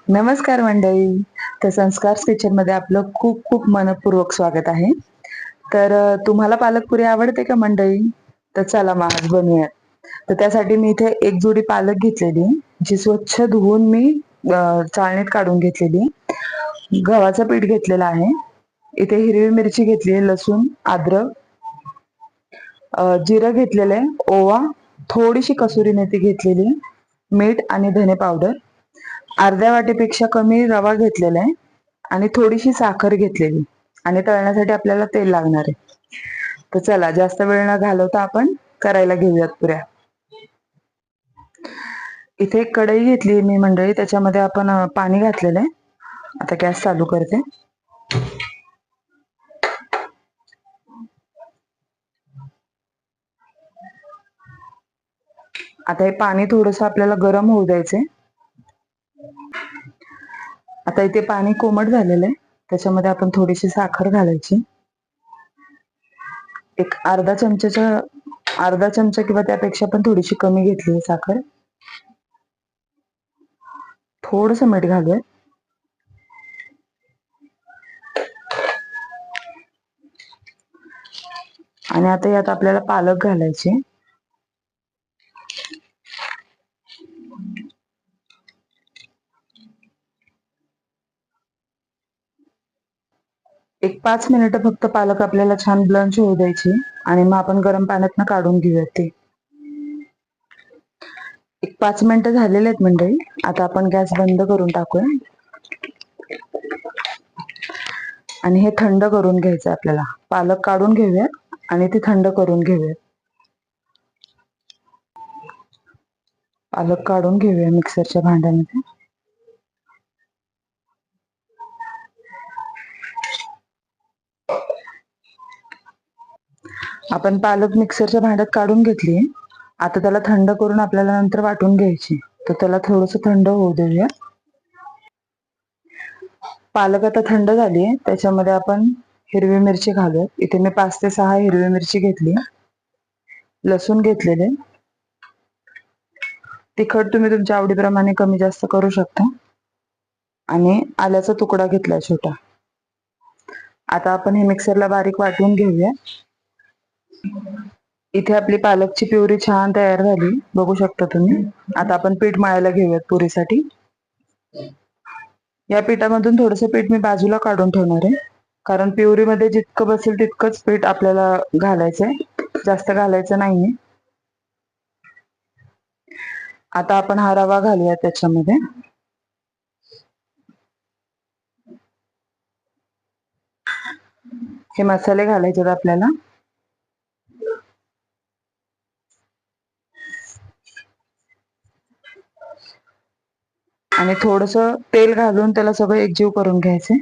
नमस्कार मंडळी. तर संस्कार किचन मध्ये आपलं खूप खूप मनपूर्वक स्वागत आहे. तर तुम्हाला पालकपुरी आवडते का मंडळी? तर चला मग आज बनवूयात. तर त्यासाठी मी इथे एक जोडी पालक घेतलेली, जी स्वच्छ धुवून मी चाळणीत काढून घेतलेली. गव्हाचं पीठ घेतलेलं आहे. इथे हिरवी मिरची घेतली, लसूण, अद्रक, जिरं घेतलेलं आहे, ओवा, थोडीशी कसुरी मेथी घेतलेली, मीठ आणि धने पावडर, अर्ध्या वाटीपेक्षा कमी रवा घेतलेला आहे आणि थोडीशी साखर घेतलेली आणि तळण्यासाठी आपल्याला तेल लागणार आहे. तर चला जास्त वेळ न घालवता आपण करायला घेऊयात पुऱ्या. इथे एक कढई घेतली मी मंडळी, त्याच्यामध्ये आपण पाणी घातलेलं आहे. आता गॅस चालू करते. आता हे पाणी थोडस आपल्याला गरम होऊ द्यायचंय. आता इथे पाणी कोमट झालेलं आहे, त्याच्यामध्ये आपण थोडीशी साखर घालायची. एक अर्धा चमचा किंवा त्यापेक्षा पण थोडीशी कमी घेतली साखर. थोडस मीठ घालूयात. आणि आता यात आपल्याला पालक घालायचे. एक 5 मिनिटं फक्त पालक आपल्याला छान ब्लंच होऊ द्यायची आणि मग आपण गरम पाण्यातनं काढून घेऊयात ते. एक 5 मिनिटं झालेले आहेत मंडळी. आता आपण गॅस बंद करून टाकूया आणि हे थंड करून घ्यायचं आपल्याला. पालक काढून घेऊयात आणि ते थंड करून घेऊयात. पालक काढून घेऊया मिक्सरच्या भांड्यामध्ये. आपण पालक मिक्सरच्या भांड्यात काढून घेतली. आता त्याला थंड करून आपल्याला नंतर वाटून घ्यायची. तर त्याला थोडस थंड होऊ देऊया. पालक आता थंड झाली, त्याच्यामध्ये आपण हिरवी मिरची घालूयात. इथे मी 5 ते 6 हिरवी मिरची घेतली. लसूण घेतलेले. तिखट तुम्ही तुमच्या आवडीप्रमाणे कमी जास्त करू शकता. आणि आल्याचा तुकडा घेतलाय छोटा. आता आपण हे मिक्सरला बारीक वाटून घेऊया. इथे आपली पालकची प्युरी छान तयार झाली, बघू शकता तुम्ही. आता आपण पीठ मळायला घेऊयात पुरीसाठी. या पिठामधून थोडंसं पीठ मी बाजूला काढून ठेवणार आहे, कारण प्युरीमध्ये जितकं बसेल तितकंच पीठ आपल्याला घालायचंय, जास्त घालायचं नाहीये. आता आपण हा रवा घालूया त्याच्यामध्ये. हे मसाले घालायचे आपल्याला. आणि थोडस तेल घालून त्याला सगळं एकजीव करून घ्यायचे.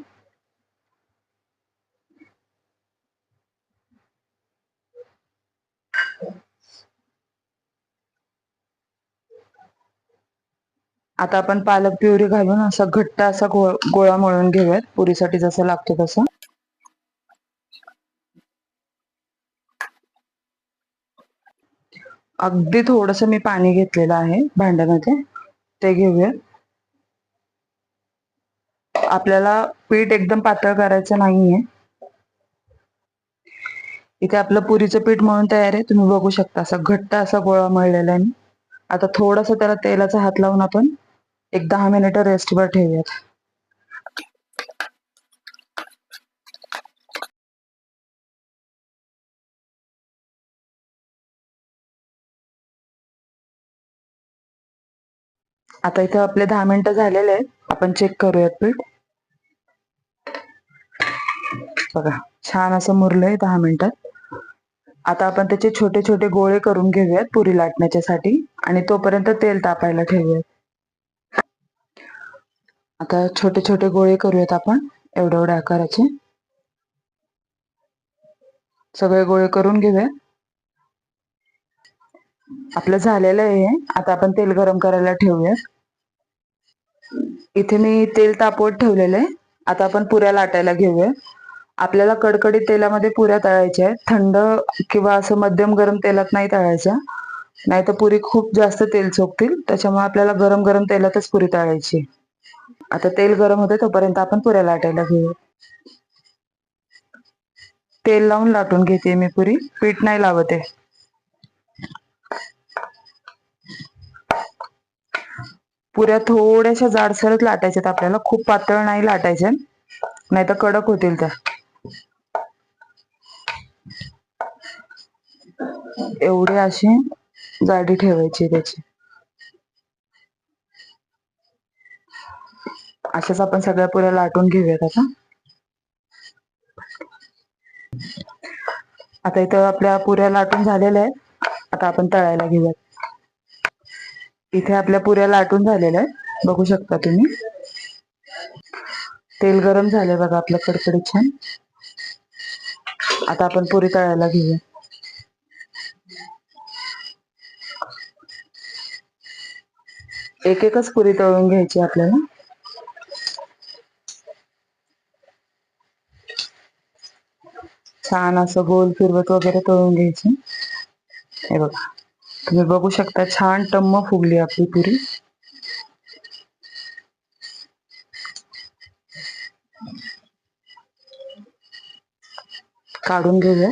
आता आपण पालक प्युरी घालून असा घट्ट असा गोळा मळून घेऊयात, पुरीसाठी जसं लागतो तसं. अगदी थोडस मी पाणी घेतलेलं आहे भांड्यामध्ये, ते घेऊयात. आपल्याला पीठ एकदम पातळ करायचं नाहीये. इथे आपलं पुरीचं पीठ मळून तयार आहे, तुम्ही बघू शकता. असा घट्ट असा गोळा मळलेला आहे. आता थोडस त्याला तेलाचा हात लावून आपण एक 10 मिनिटं रेस्टवर ठेवूयात. आता इथे आपले 10 मिनिटं झालेले आहेत. आपण चेक करूयात पीठ. बघा छान असं मुरलंय 10 मिनिटात. आता आपण त्याचे छोटे छोटे गोळे करून घेऊयात पुरी लाटण्याच्यासाठी आणि तोपर्यंत तेल तापायला ठेवूयात. आता छोटे छोटे गोळे करूयात आपण एवढ्या एवढ्या आकाराचे. सगळे गोळे करून घेऊया. आपलं झालेलं आहे. आता आपण तेल गरम करायला ठेवूया. इथे मी तेल तापवत ठेवलेलं आहे. आता आपण पुऱ्या लाटायला घेऊया. आपल्याला कडकडीत तेलामध्ये पुऱ्या तळायच्या आहेत. थंड किंवा असं मध्यम गरम तेलात नाही तळायच्या, नाही तर पुरी खूप जास्त तेल सोकतील. त्याच्यामुळे आपल्याला गरम गरम तेलातच पुरी तळायची. आता तेल गरम होते तोपर्यंत आपण पुऱ्या लाटायला घेऊ. तेल लावून लाटून घेते मी पुरी, पीठ नाही लावते. पुऱ्या थोड्याशा जाडसरच लाटायच्यात आपल्याला, खूप पातळ नाही लाटायच्या, नाही तर कडक होतील त्या. एवढी अशी जाडी ठेवायची त्याची. अशाच आपण सगळ्या पुऱ्या लाटून घेऊयात आता. आता इथं आपल्या पुऱ्या लाटून झालेल्या आहेत. आता आपण तळायला घेऊयात. इथे आपल्या पुऱ्या लाटून झालेल्या आहेत, बघू शकता तुम्ही. तेल गरम झालंय बघा आपलं कडकडीत छान. आता आपण पुरी तळायला घेऊया. एक एकच पुरी तळून घ्यायची आपल्याला. छान असं गोल फिरवत वगैरे तळून घ्यायची. हे बघा, तुम्ही बघू शकता छान टम्म फुगली आपली पुरी. काढून घेऊया.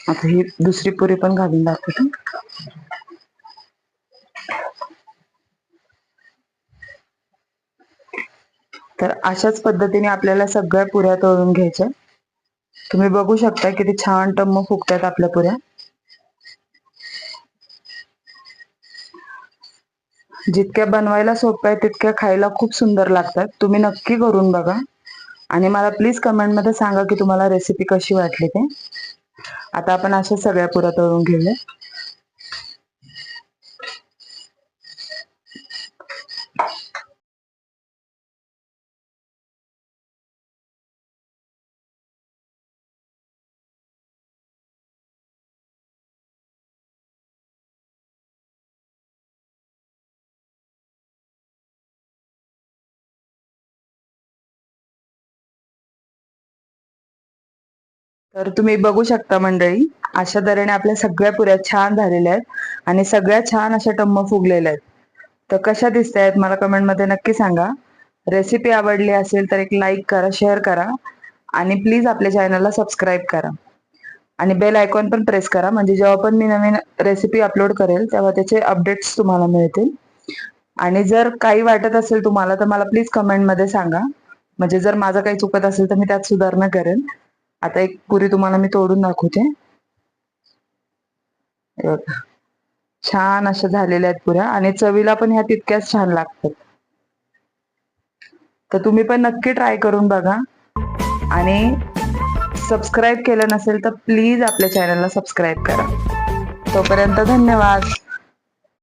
आता ही दुसरी पुरी पण घालून दाखवते. तर अशाच पद्धतीने आपल्याला सगळ्या पुऱ्या तळून घ्यायच्या. तुम्ही बघू शकता किती छान टम्म फुगतात आपल्या पुऱ्या. जितक्या बनवायला सोप्या आहेत तितक्या खायला खूप सुंदर लागतात. तुम्ही नक्की करून बघा आणि मला प्लीज कमेंट मध्ये सांगा की तुम्हाला रेसिपी कशी वाटली ते. आता आपण अशा सगळ्या पुऱ्या तळून घेऊया. तर तुम्ही बघू शकता मंडळी, अशा तऱ्हेने आपल्या सगळ्या पुऱ्या छान झालेल्या आहेत आणि सगळ्या छान अशा टम्म फुगलेल्या आहेत. तर कशा दिसतायत मला कमेंट मध्ये नक्की सांगा. रेसिपी आवडली असेल तर एक लाईक करा, शेअर करा आणि प्लीज आपल्या चॅनलला सबस्क्राईब करा आणि बेल आयकॉन पण प्रेस करा, म्हणजे जेव्हा पण मी नवीन रेसिपी अपलोड करेल तेव्हा त्याचे अपडेट्स तुम्हाला मिळतील. आणि जर काही वाटत असेल तुम्हाला तर मला प्लीज कमेंट मध्ये सांगा, म्हणजे जर माझं काही चुकत असेल तर मी त्यात सुधारणा करेन. आता एक पुरी तुम्हाला मी तोडून दाखवते. छान अशा झालेल्या आहेत पुऱ्या आणि चवीला पण ह्या तितक्याच छान लागतात. तर तुम्ही पण नक्की ट्राय करून बघा आणि सबस्क्राईब केलं नसेल तर प्लीज आपल्या चॅनलला सबस्क्राईब करा. तोपर्यंत धन्यवाद.